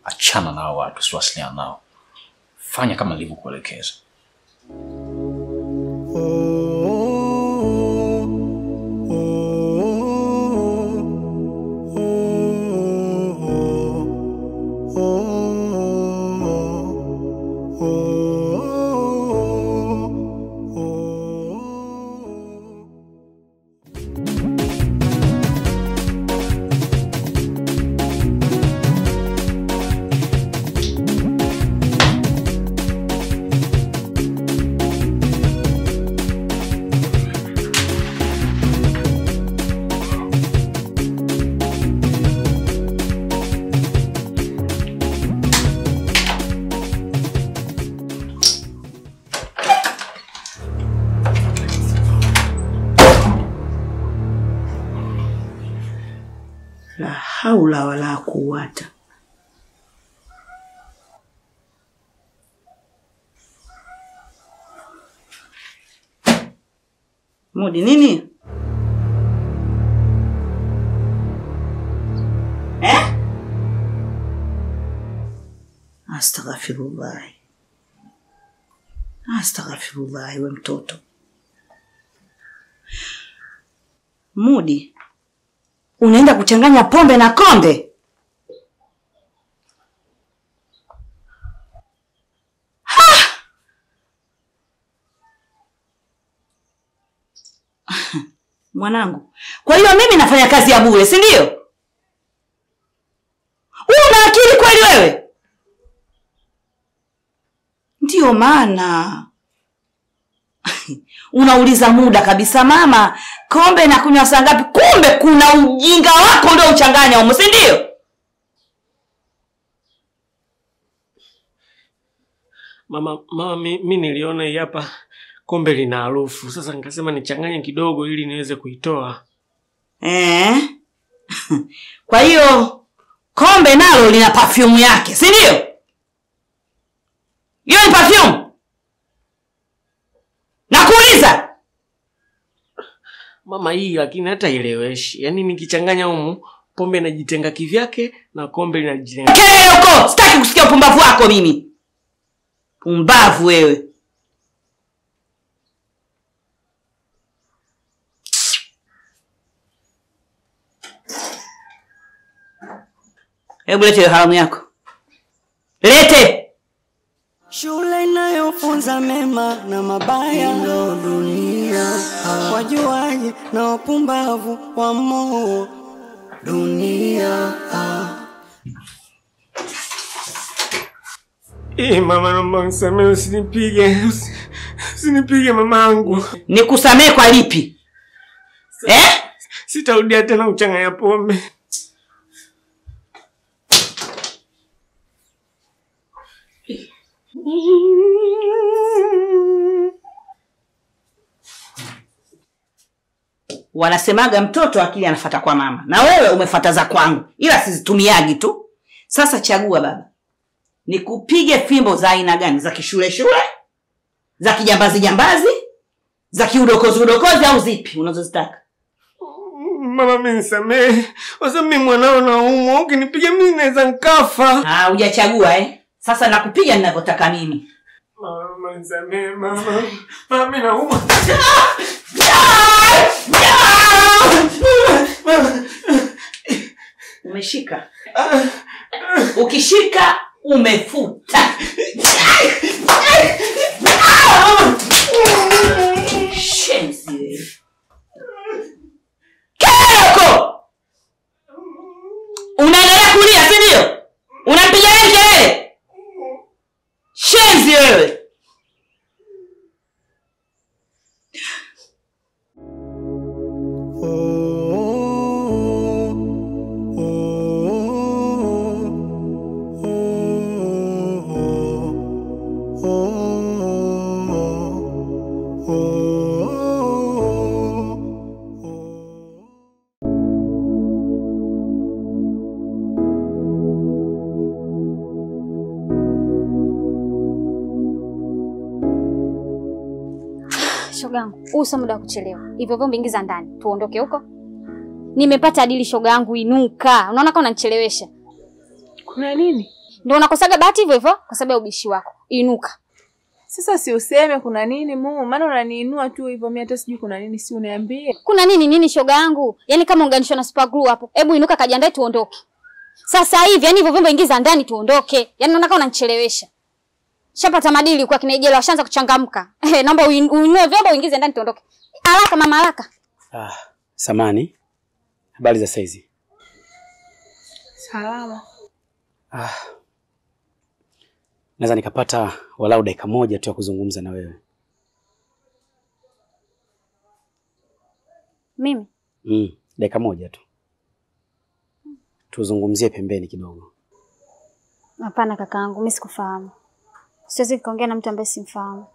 achana nao watu, usiwasiliane nao. Fanya kama nilivyokuelekeza. La haula wala quwwata. Mudi nini? Astaghfirullah. Astaghfirullah we mtoto. Mudi, unaenda kuchanganya pombe na konde? Mwanangu, kwa hiyo mimi nafanya kazi ya bure, si ndio? Una akili kweli wewe? Ndio maana unauliza muda kabisa, mama, kombe na kunywa saa ngapi? Kumbe kuna ujinga wako ndio uchanganya huko, si ndio? Mama mimi niliona hii hapa kombe lina harufu. Sasa nikasema nichanganye kidogo ili niweze kuitoa. Kwa hiyo kombe nalo lina perfume yake, si ndio? Hiyo ni perfume. Nakuuliza. Mama, hii lakini hata ileweshi. Yaani nikichanganya humu pombe inajitenga kivyake na kombe linajitenga. Huko, sitaki kusikia upumbavu wako mimi. Pumbavu wewe. Hebu lete haramu yako. Lete. Shule inayofunza mema na mabaya ndo dunia. Wajuaji na wapumbavu wa moo dunia. Mama, naomba unisamehe, usinipige. Usinipige mamangu. Nikusamehe kwa lipi? Sitarudia tena kuchanganya pombe. Wanasemaga mtoto akili anafuata kwa mama. Na wewe umefuata za kwangu. Ila sizitumiagi tu. Sasa chagua baba. Nikupige fimbo za aina gani? Za kishule shule? Za kijambazi jambazi? Za kiudokozi udokozi au zipi unazozitaka? Mama, mimi nisamehe. Wasa mimi mwanao naumwa, ukinipiga mimi naweza nikafa. Hujachagua Sasa nakupiga ninavyotaka mimi. Mama, nisamehe mama. Mama, mimi naumwa. Umeshika. Ukishika umefuta. Shenzi. Keko! Unaendelea kulia, si ndio? Unapiga kelele. Shenzi wewe. Shogangu, uso muda kuchelewa. Hivyo vyo ingiza ndani. Tuondoke huko. Nimepata adili shogangu, inuka. Unaona kama unanichelewesha. Kuna nini? Ndio unakosaga bahati hivyo hivyo kwa sababu ya ubishi wako. Inuka. Sasa si useme kuna nini mumu, maana unaniinua tu hivyo, mimi hata sijui kuna nini, si uniambie. Kuna nini shoga yangu? Yaani kama unganishwa na super glue hapo. Hebu inuka kajiandae tuondoke. Sasa hivi yani hivyo vyombo ingiza ndani tuondoke. Yaani unaona kama unanichelewesha. Shapata madili kwa kinejela washaanza kuchangamka. Naomba uinue vyombo uingize ndani tuondoke. Haraka mama haraka. Samani. Habari za saizi? Salama. Naweza nikapata walau dakika moja tu ya kuzungumza na wewe? Mimi? Dakika moja tu. Tuzungumzie pembeni kidogo. Hapana kakaangu, mimi sikufahamu. Siwezi kuongea na mtu ambaye simfahamu.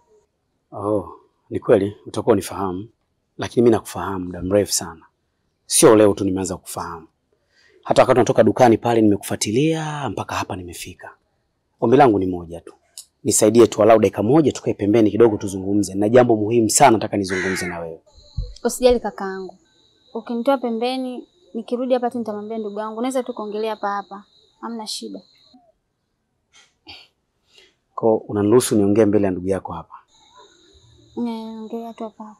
Ni kweli utakuwa unifahamu, lakini mimi nakufahamu muda mrefu sana. Sio leo tu nimeanza kufahamu. Hata wakati natoka dukani pale nimekufuatilia mpaka hapa nimefika. Ombi langu ni moja tu. Nisaidie tu walau dakika moja tukae pembeni kidogo tuzungumze. Na jambo muhimu sana nataka nizungumze na wewe. Usijali kakaangu. Ukinitoa pembeni, nikirudi hapa tu nitamwambia ndugu yangu. Naweza tu kuongelea hapa. Hamna shida. Kwa unaniruhusu niongee mbele ya ndugu yako hapa? Ongea tu hapa.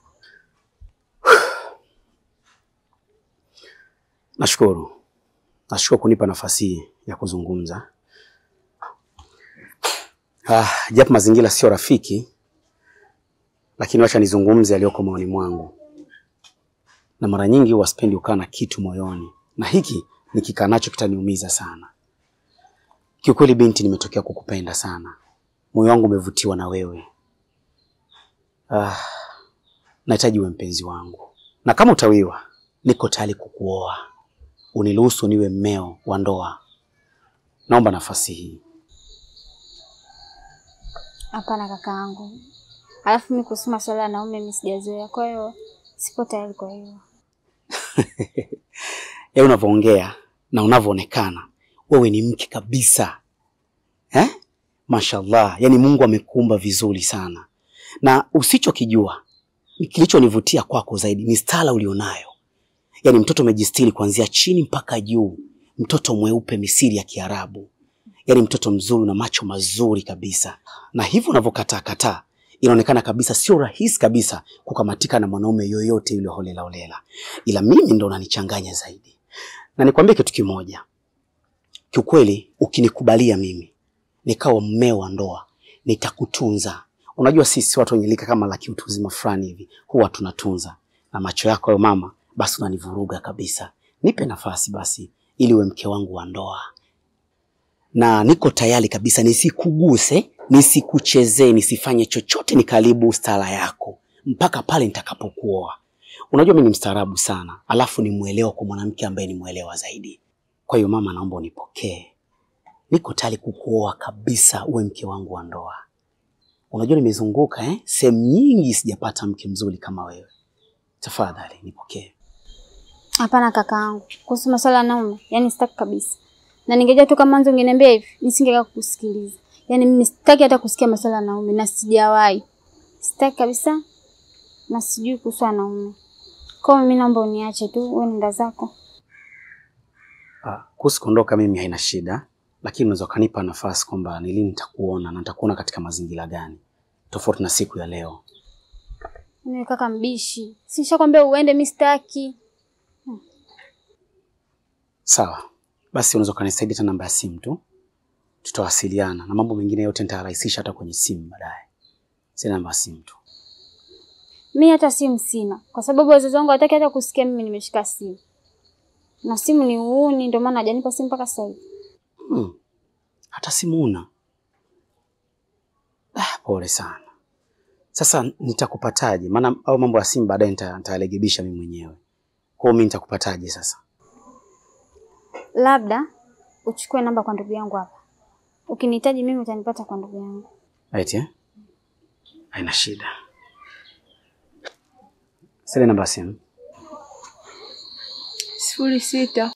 Nashukuru kunipa nafasi ya kuzungumza. Japo mazingira sio rafiki, lakini wacha nizungumze aliyoko moyoni mwangu. Na mara nyingi huwa sipendi kukaa na kitu moyoni, na hiki nikikaa nacho kitaniumiza sana. Kiukweli binti, nimetokea kukupenda sana. Moyo wangu umevutiwa na wewe. Nahitaji uwe mpenzi wangu. Na kama utawiwa, niko tayari kukuoa. Uniruhusu niwe mmeo wa ndoa. Naomba nafasi hii. Hapana kakaangu. Alafu mimi kusema swala na mume mimi sijazoea. Kwa hiyo sipo tayari kwa hiyo. Unavyoongea na unavyoonekana, wewe ni mke kabisa. Mashallah, yani Mungu amekuumba vizuri sana. Na usichokijua, kilichonivutia kwako zaidi ni stala ulionayo. Yani mtoto umejistiri kuanzia chini mpaka juu. Mtoto mweupe misiri ya Kiarabu. Yani mtoto mzuri na macho mazuri kabisa. Na hivyo unavyokataa, inaonekana kabisa sio rahisi kabisa kukamatika na mwanaume yoyote yule holela. Ila mimi ndo unanichanganya zaidi. Na nikwambie kitu kimoja. Kiukweli ukinikubalia mimi nikawa mmeo wa ndoa, nitakutunza. Unajua sisi watu wenye lika kama la kiutu uzima fulani hivi huwa tunatunza. Na macho yako yo mama basi unanivuruga kabisa. Nipe nafasi basi ili uwe mke wangu wa ndoa. Na niko tayari kabisa nisikuguse, nisikuchezee, nisifanye chochote nikaribu stala yako mpaka pale nitakapokuoa. Unajua mimi ni mstaarabu sana, alafu ni muelewa kwa mwanamke ambaye ni muelewa zaidi. Kwa hiyo mama, naomba unipokee. Niko tayari kukuoa kabisa uwe mke wangu wa ndoa. Unajua nimezunguka sehemu nyingi sijapata mke mzuri kama wewe. Tafadhali nipokee. Hapana kakaangu. Kuhusu masuala na mume, yani sitaki kabisa. Na ningejua tu kama mwanzo ungeniambia hivi, nisingeka kukusikiliza. Yani mimi sitaki hata kusikia masuala na mume na sijawahi. Sitaki kabisa. Na sijui kuhusu na mume. Kwa mimi naomba uniache tu, wewe nenda zako. Kuhusu kuondoka mimi haina shida, lakini unaweza kanipa nafasi kwamba ni lini nitakuona na nitakuona katika mazingira gani tofauti na siku ya leo. Mimi kaka mbishi. Sishakwambia uende, mimi sitaki. Sawa. Basi unaweza kunisaidia tena namba ya simu tu. Tutawasiliana na mambo mengine yote nitarahisisha hata kwenye simu baadaye. Sina namba ya simu tu. Mimi hata simu sina kwa sababu wazazi wangu hawataki hata kusikia mimi nimeshika simu. Na simu ni uuni, ndio maana hajanipa simu mpaka sasa hivi. Hata simu una? Pole sana. Sasa nitakupataje? Maana au mambo ya simu baadaye nitayarekebisha mimi mwenyewe. Kwa hiyo mimi nitakupataje sasa? Labda uchukue namba kwa ndugu yangu hapa. Ukinihitaji mimi utanipata kwa ndugu yangu. Eti haina shida. Sasa namba simu 06.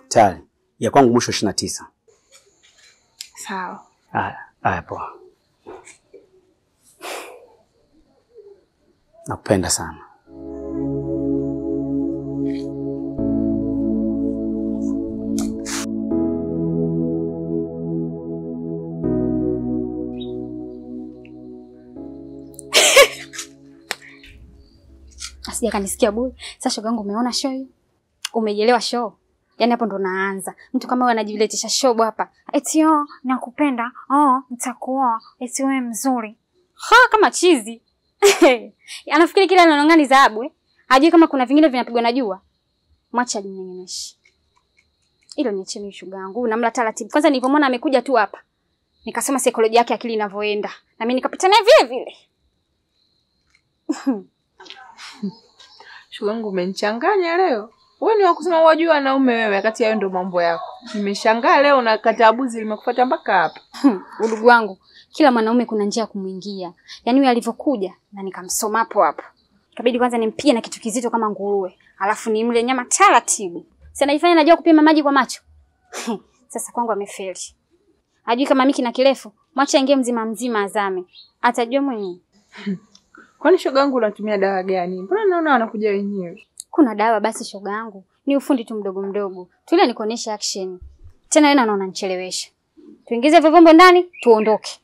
Tayari. Ya kwangu mwisho 29. Sawa. Haya poa. Nakupenda sana. Asija kanisikia bure. Sasa shogangu umeona show hiyo? Umejelewa show? Yaani hapo ndo naanza. Mtu kama wewe anajiletea show hapa. Eti nakupenda. Nitakuoa. Eti wewe mzuri. Kama chizi. Anafikiri kila ananong'ani dhahabu Hajui kama kuna vingine vinapigwa na jua. Mwacha alinyenyemeshi. Hilo niache mimi shogangu. Namla taratibu. Kwanza nilipomwona amekuja tu hapa. Nikasema saikolojia yake akili inavyoenda. Na mimi nikapita naye vile vile. Shogangu umenichanganya leo. Wewe ni wakusema wajua wanaume wewe kati yao ndo mambo yako. Nimeshangaa leo na katabuzi limekufuata mpaka hapa. Udugu wangu, kila mwanaume kuna njia ya kumuingia. Yaani yule alivyokuja na nikamsoma hapo. Ikabidi kwanza nimpie na kitu kizito kama nguruwe, alafu nimle nyama taratibu. Sasa najifanya najua kupima maji kwa macho. Sasa kwangu amefeli. Hajui kama miki na kirefu, mwacha ingie mzima azame. Atajua mwenyewe. Kwani shogangu unatumia dawa gani? Mbona naona wanakuja wenyewe? Kuna dawa basi shogangu. Ni ufundi tu mdogo. Tulia nikuonesha action. Tena wewe naona nichelewesha. Tuingize vyombo ndani, tuondoke.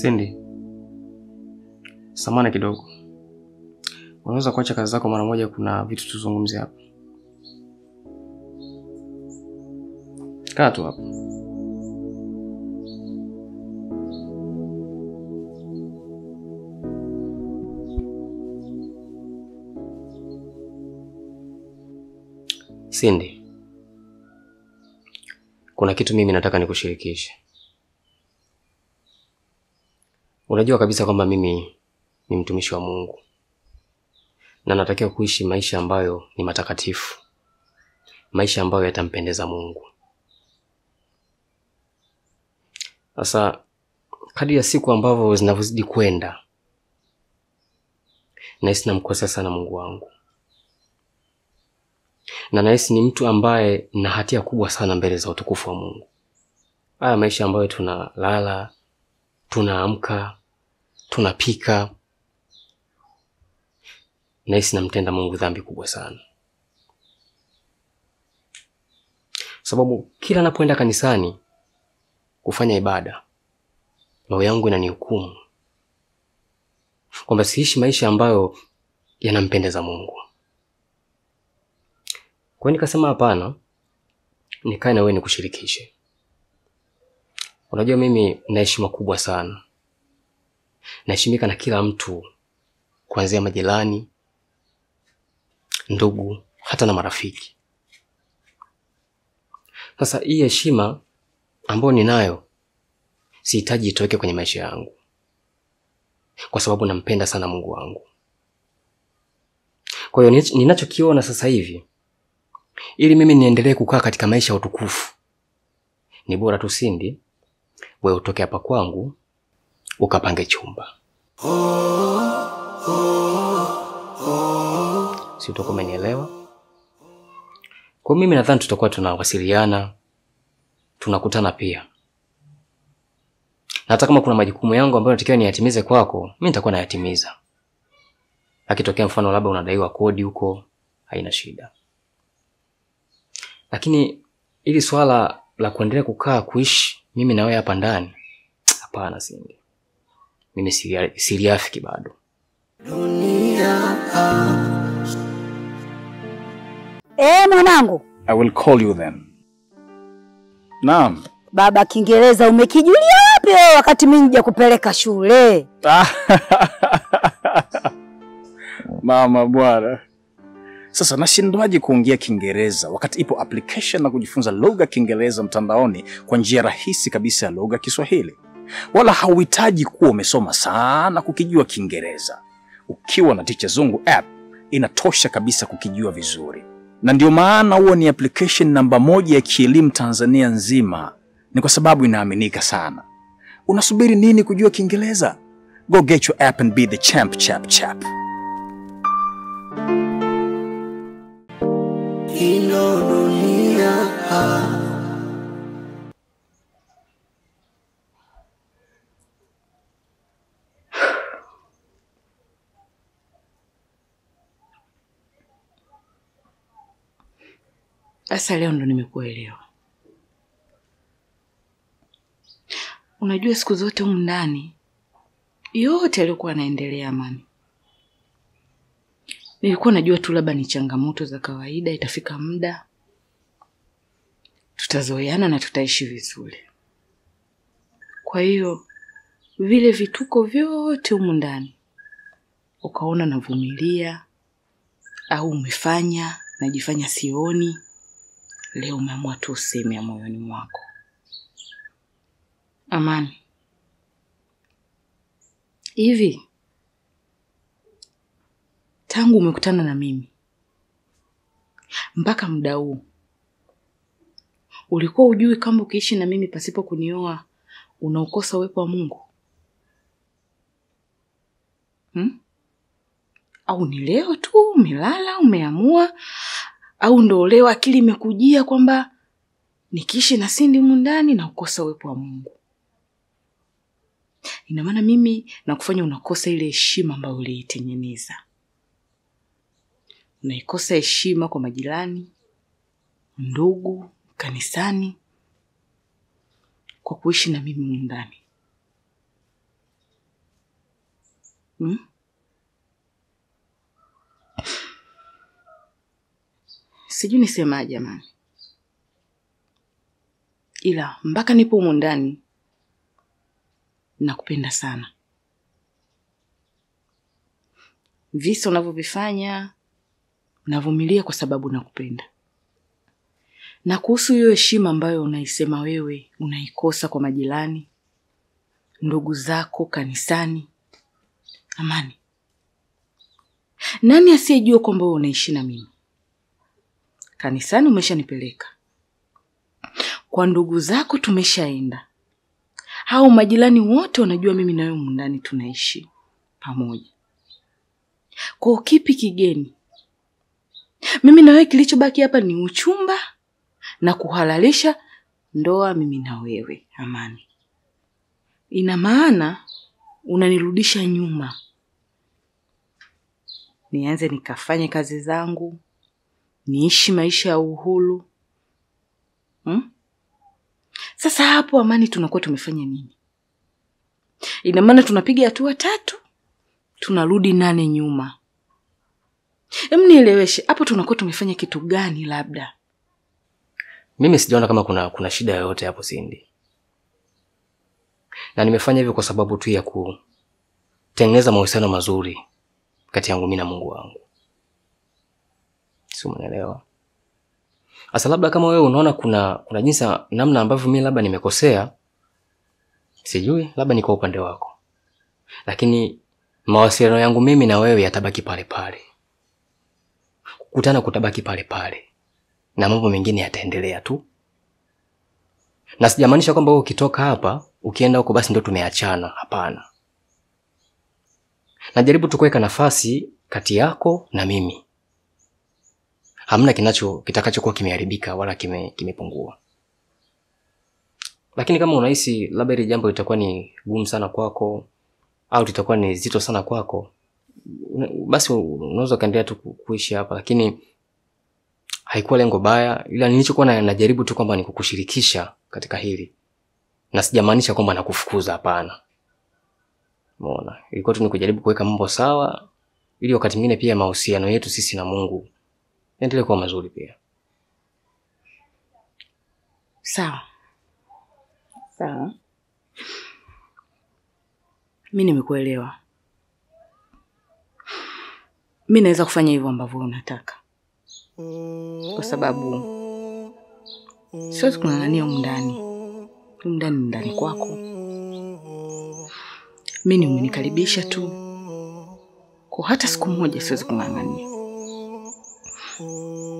Cindy, samahani kidogo. Unaweza kuacha kazi zako mara moja, kuna vitu tuzungumzie hapa. Kaa tu hapa. Cindy, kuna kitu mimi nataka nikushirikishe. Unajua kabisa kwamba mimi ni mtumishi wa Mungu. Na natakiwa kuishi maisha ambayo ni matakatifu. Maisha ambayo yatampendeza Mungu. Sasa kadri ya siku ambavyo zinavyozidi kwenda, nahisi namkosea sana Mungu wangu. Na nahisi ni mtu ambaye na hatia kubwa sana mbele za utukufu wa Mungu. Haya maisha ambayo tunalala, tunaamka, tunapika, nahisi namtenda Mungu dhambi kubwa sana. Sababu kila napoenda kanisani kufanya ibada, roho yangu inanihukumu kwamba siishi maisha ambayo yanampendeza Mungu. Kwa hiyo nikasema hapana, nikae na wewe nikushirikishe. Unajua mimi na heshima kubwa sana. Naheshimika na kila mtu, kuanzia majirani, ndugu, hata na marafiki. Sasa hii heshima ambayo ninayo sihitaji itoweke kwenye maisha yangu, kwa sababu nampenda sana Mungu wangu. Kwa hiyo ninachokiona sasa hivi, ili mimi niendelee kukaa katika maisha ya utukufu, ni bora tu Cindy, wewe utoke hapa kwangu ukapange chumba. Si utakuwa umenielewa? Kwa mimi nadhani tutakuwa tunawasiliana, tunakutana pia. Na hata kama kuna majukumu yangu ambayo natakiwa niyatimize kwako, mimi nitakuwa nayatimiza. Akitokea mfano labda unadaiwa kodi huko, haina shida. Lakini ili swala la kuendelea kukaa kuishi mimi na wewe hapa ndani, hapana Cindy. Mimi siliafiki bado. Mwanangu. I will call you then. Naam. Baba, Kiingereza umekijulia wapi wewe wakati mimi nija kupeleka shule? Mama bwana. Sasa nashindwaje kuongea Kiingereza wakati ipo application na kujifunza lugha Kiingereza mtandaoni kwa njia rahisi kabisa ya lugha Kiswahili. Wala hauhitaji kuwa umesoma sana kukijua Kiingereza. Ukiwa na Teacher Zungu app inatosha kabisa kukijua vizuri. Na ndio maana huo ni application namba 1 ya kielimu Tanzania nzima. Ni kwa sababu inaaminika sana. Unasubiri nini kujua Kiingereza? Go get your app and be the champ chap chap. Ino dunia Sasa leo ndo nimekuelewa. Unajua siku zote humu ndani yote yalikuwa yanaendelea Amani, nilikuwa najua tu labda ni changamoto za kawaida, itafika muda tutazoeana na tutaishi vizuri. Kwa hiyo vile vituko vyote humu ndani ukaona navumilia au umefanya najifanya sioni, leo umeamua tu useme ya moyoni mwako. Amani, hivi tangu umekutana na mimi mpaka muda huu ulikuwa ujui kama ukiishi na mimi pasipo kunioa unaukosa uwepo wa Mungu? Au ni leo tu umelala umeamua, au ndo leo akili imekujia kwamba nikiishi na Cindy mundani na ukosa uwepo wa Mungu? Ina maana mimi nakufanya unakosa ile heshima ambayo uliitengeneza. Unaikosa heshima kwa majirani, ndugu, kanisani, kwa kuishi na mimi mundani. Sijui nisemaje jamani. Ila mpaka nipo humu ndani nakupenda sana. Visa unavyovifanya navumilia kwa sababu nakupenda. Na kuhusu hiyo heshima ambayo unaisema wewe unaikosa kwa majirani, ndugu zako, kanisani, Amani, nani asiyejua kwamba wewe unaishi na mimi? Kanisani umeshanipeleka, kwa ndugu zako tumeshaenda, hao majirani wote wanajua mimi na wewe mundani tunaishi pamoja. Kwa kipi kigeni? Mimi na wewe kilichobaki hapa ni uchumba na kuhalalisha ndoa mimi na wewe, Amani. Ina maana unanirudisha nyuma, nianze nikafanye kazi zangu, niishi maisha ya uhuru. Sasa hapo Amani tunakuwa tumefanya nini? Ina maana tunapiga hatua 3 tunarudi 8 nyuma. Nieleweshe, hapo tunakuwa tumefanya kitu gani labda? Mimi sijaona kama kuna shida yoyote hapo Cindy. Na nimefanya hivyo kwa sababu tu ya kutengeneza mahusiano mazuri kati yangu mimi na Mungu wangu. Sio, unaelewa? Asa labda kama wewe unaona kuna jinsi namna ambavyo mimi labda nimekosea, sijui, labda ni kwa upande wako. Lakini mawasiliano yangu mimi na wewe yatabaki pale pale. Kukutana kutabaki pale pale. Na mambo mengine yataendelea tu. Na sijamaanisha kwamba wewe ukitoka hapa, ukienda huko basi ndio tumeachana, hapana. Najaribu tu kuweka nafasi kati yako na mimi. Hamna kitakachokuwa kimeharibika wala kimepungua. Lakini kama unahisi labda ile jambo litakuwa ni gumu sana kwako au litakuwa ni zito sana kwako, basi unaweza kaendelea tu kuishi hapa, lakini haikuwa lengo baya, ila nilichokuwa najaribu tu kwamba nikukushirikisha katika hili. Na sijamaanisha kwamba nakufukuza, hapana. Umeona? Ilikuwa tu nikujaribu kuweka mambo sawa ili wakati mwingine pia mahusiano yetu sisi na Mungu endelee kuwa mazuri pia. Sawa. Sawa. Mimi nimekuelewa. Mimi naweza kufanya hivyo ambavyo unataka. Kwa sababu siwezi kung'ang'ania ndani. Ndani kwako. Mimi umenikaribisha tu. Kwa hata siku moja siwezi kung'ang'ania.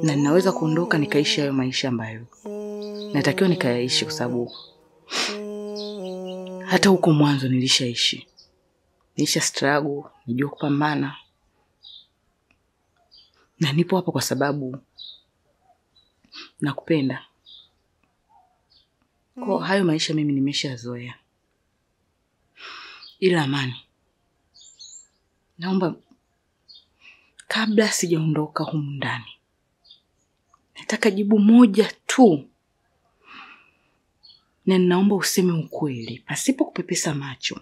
na ninaweza kuondoka nikaishi hayo maisha ambayo natakiwa nikayaishi, kwa sababu hata huko mwanzo nilishaishi. Nilisha struggle, nijua kupambana. Na nipo hapa kwa sababu nakupenda. Kwa hayo maisha mimi nimeshazoea. Ila Amani, naomba kabla sijaondoka humu ndani, nataka jibu moja tu. Na ninaomba useme ukweli pasipo kupepesa macho.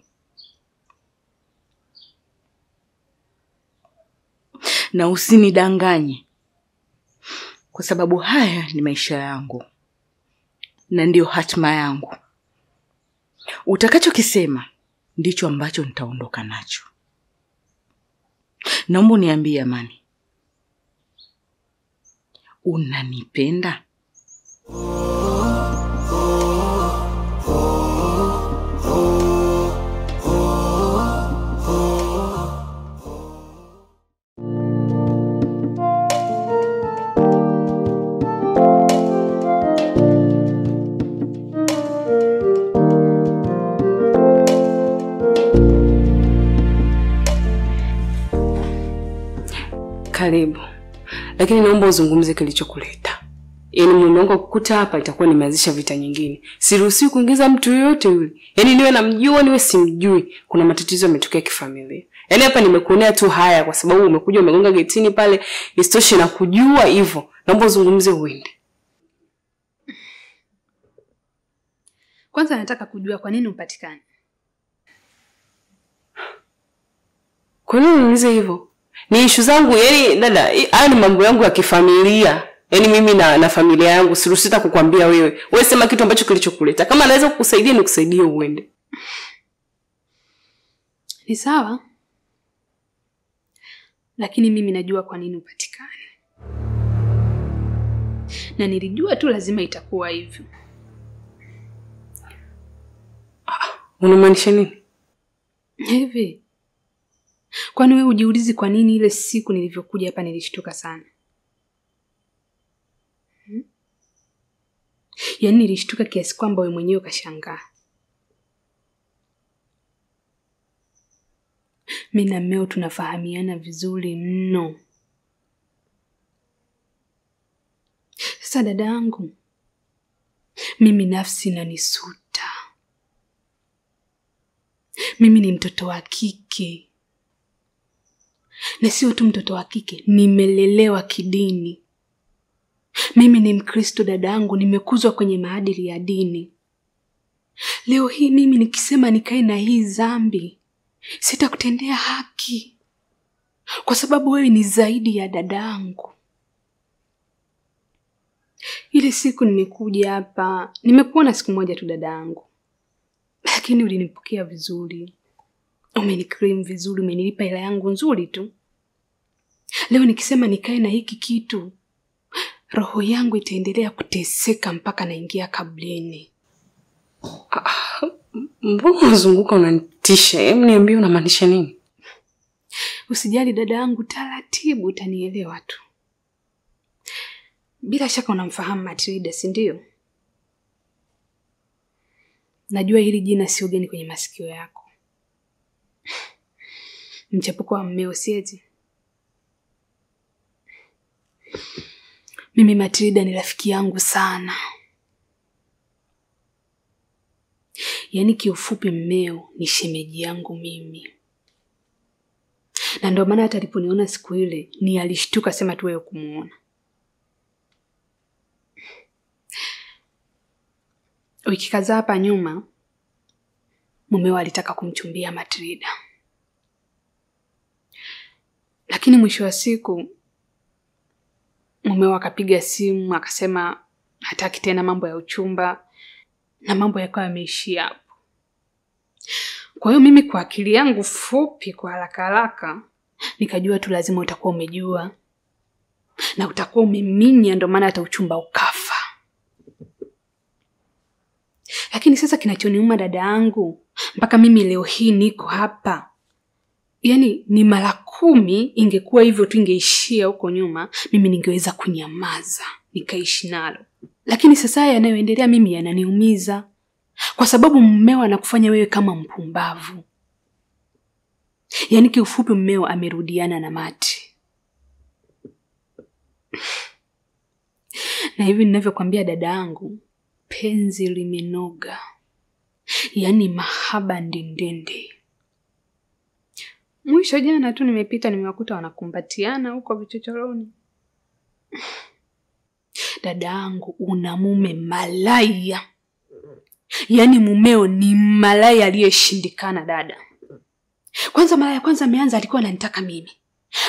Na usinidanganye, kwa sababu haya ni maisha yangu na ndio hatima yangu. Utakachokisema ndicho ambacho nitaondoka nacho. Naomba uniambie Amani, unanipenda? Karibu. Lakini naomba uzungumze kilichokuleta. Yaani mume wangu kukuta hapa itakuwa nimeanzisha vita nyingine. Siruhusiwi kuingiza mtu yoyote yule. Yaani niwe namjua niwe simjui. Kuna matatizo yametokea kifamilia. Yaani hapa nimekuonea tu haya kwa sababu umekuja umegonga getini pale, isitoshe na kujua hivyo. Naomba uzungumze uende. Kwanza nataka kujua kwa nini upatikane. Kwa nini uniulize hivyo? Ni issue zangu, yaani dada, haya ni mambo yangu ya kifamilia. Yaani mimi na familia yangu siruhusiwi kukuambia wewe. Wewe sema kitu ambacho kilichokuleta. Kama naweza kukusaidia nikusaidie uende. Ni sawa. Lakini mimi najua kwa nini upatikane. Na nilijua tu lazima itakuwa hivyo. Unamaanisha nini? Hivi. Kwani wewe ujiulizi kwa nini ile siku nilivyokuja hapa nilishtuka sana? Yaani nilishtuka kiasi kwamba wewe mwenyewe ukashangaa. Mimi na mmeo tunafahamiana vizuri mno. Sasa dada yangu, mimi nafsi inanisuta. Mimi ni mtoto wa kike. Na sio tu mtoto wa kike, nimelelewa kidini. Mimi ni Mkristo dadangu, nimekuzwa kwenye maadili ya dini. Leo hii mimi nikisema nikae na hii dhambi, sitakutendea haki. Kwa sababu wewe ni zaidi ya dadangu. Ile siku nimekuja hapa, nimekuona siku moja tu dadangu. Lakini ulinipokea vizuri. Umenikrim vizuri, umenilipa hela yangu nzuri tu. Leo nikisema nikae na hiki kitu, roho yangu itaendelea kuteseka mpaka naingia kaburini. Mbona unazunguka unanitisha? Hebu niambie unamaanisha nini? Usijali dada yangu, taratibu utanielewa tu. Bila shaka unamfahamu Matilda, si ndio? Najua hili jina sio geni kwenye masikio yako. Mchepuko wa mmeo sieti. Mimi Matilda ni rafiki yangu sana. Yaani kiufupi mmeo ni shemeji yangu mimi. Na ndio maana hata aliponiona siku ile ni alishtuka sema tu wewe kumuona. Wiki kadhaa hapa nyuma mumeo alitaka kumchumbia Matilda. Lakini mwisho wa siku mumeo akapiga simu akasema hataki tena mambo ya uchumba na mambo yakawa yameishia hapo. Kwa hiyo mimi kwa akili yangu fupi kwa haraka nikajua tu lazima utakuwa umejua na utakuwa umeminya, ndio maana hata uchumba ukafa. Lakini sasa kinachoniuma dada yangu, mpaka mimi leo hii niko hapa, yani ni mara 10 ingekuwa hivyo tu, ingeishia huko nyuma, mimi ningeweza kunyamaza nikaishi nalo. Lakini sasa yanayoendelea mimi yananiumiza, kwa sababu mmeo anakufanya wewe kama mpumbavu. Yani kiufupi mmeo amerudiana na Mati. Na hivi ninavyokuambia dada yangu, penzi limenoga. Yani mahaba ndendende. Mwisho jana tu nimepita nimewakuta wanakumbatiana huko vichochoroni. Dada yangu, una mume malaya. Yani mumeo ni malaya aliyeshindikana dada. Kwanza mara ya kwanza ameanza alikuwa ananitaka mimi.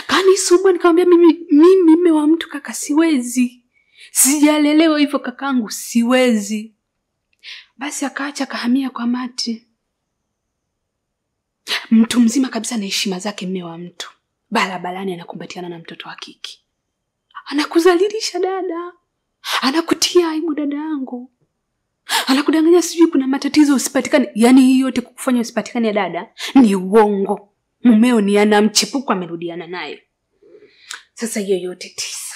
Kanisumbua nikamwambia mimi mume wa mtu kaka siwezi. Sijalelewa hivyo kakangu, siwezi. Basi akaacha kahamia kwa Mati. Mtu mzima kabisa na heshima zake, mume wa mtu. Barabarani anakumbatiana na mtoto wa kike. Anakuzalilisha dada. Anakutia aibu dada yangu. Anakudanganya sijui kuna matatizo usipatikane. Yani hii yote kukufanya usipatikane dada ni uongo. Mumeo ni anamchepuko amerudiana naye. Sasa hiyo yote 9.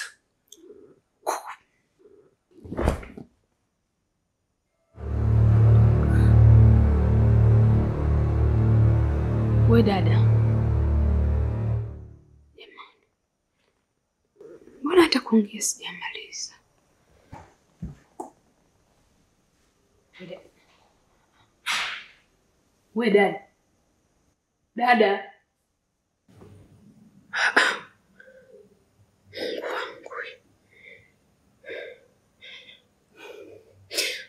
We dada. Mbona hata kuongea sijamaliza? We dada. Dada.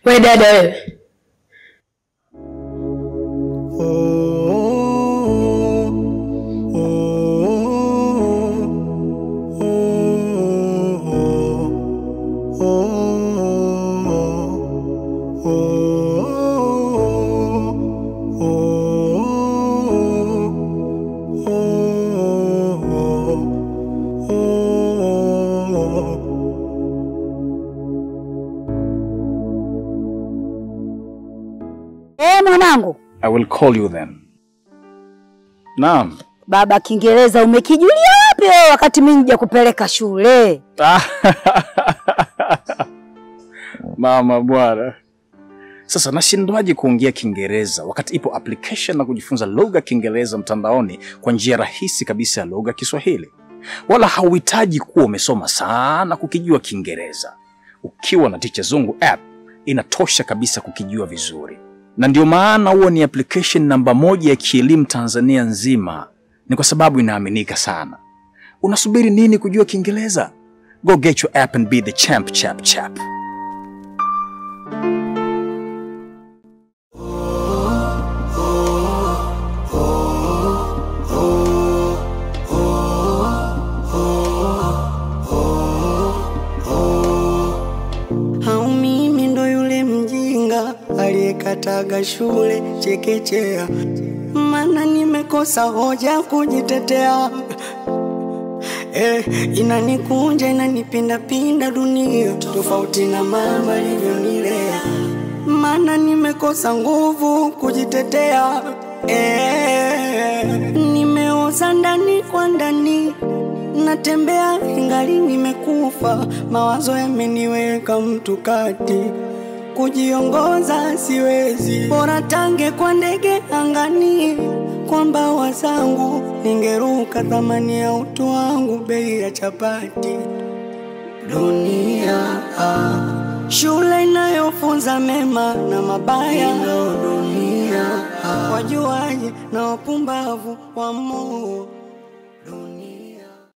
We dada wewe. Mwanangu, I will call you then. Naam. Baba Kiingereza umekijulia wapi wewe wakati mimi nija kupeleka shule? Mama bwana. Sasa nashindwaje kuongea Kiingereza wakati ipo application na kujifunza lugha Kiingereza mtandaoni kwa njia rahisi kabisa ya lugha Kiswahili. Wala hauhitaji kuwa umesoma sana kukijua Kiingereza. Ukiwa na Teacher Zungu app inatosha kabisa kukijua vizuri. Na ndio maana huo ni application namba 1 ya kielimu Tanzania nzima. Ni kwa sababu inaaminika sana. Unasubiri nini kujua Kiingereza? Go get your app and be the champ chap chap. Hau mimi ndo yule mjinga aliyekataga shule chekechea, maana nimekosa hoja kujitetea. Inanikunja inanipinda pinda dunia, tofauti na mama alivyonilea, maana nimekosa nguvu kujitetea. Nimeoza ndani kwa ndani, natembea ingali nimekufa, mawazo yameniweka mtu kati, kujiongoza siwezi. Bora tange kwa ndege angani, kwa mbawa zangu ningeruka, thamani ya utu wangu bei ya chapati. Dunia shule inayofunza mema na mabaya, dunia wajuaji na wapumbavu wa moo. Dunia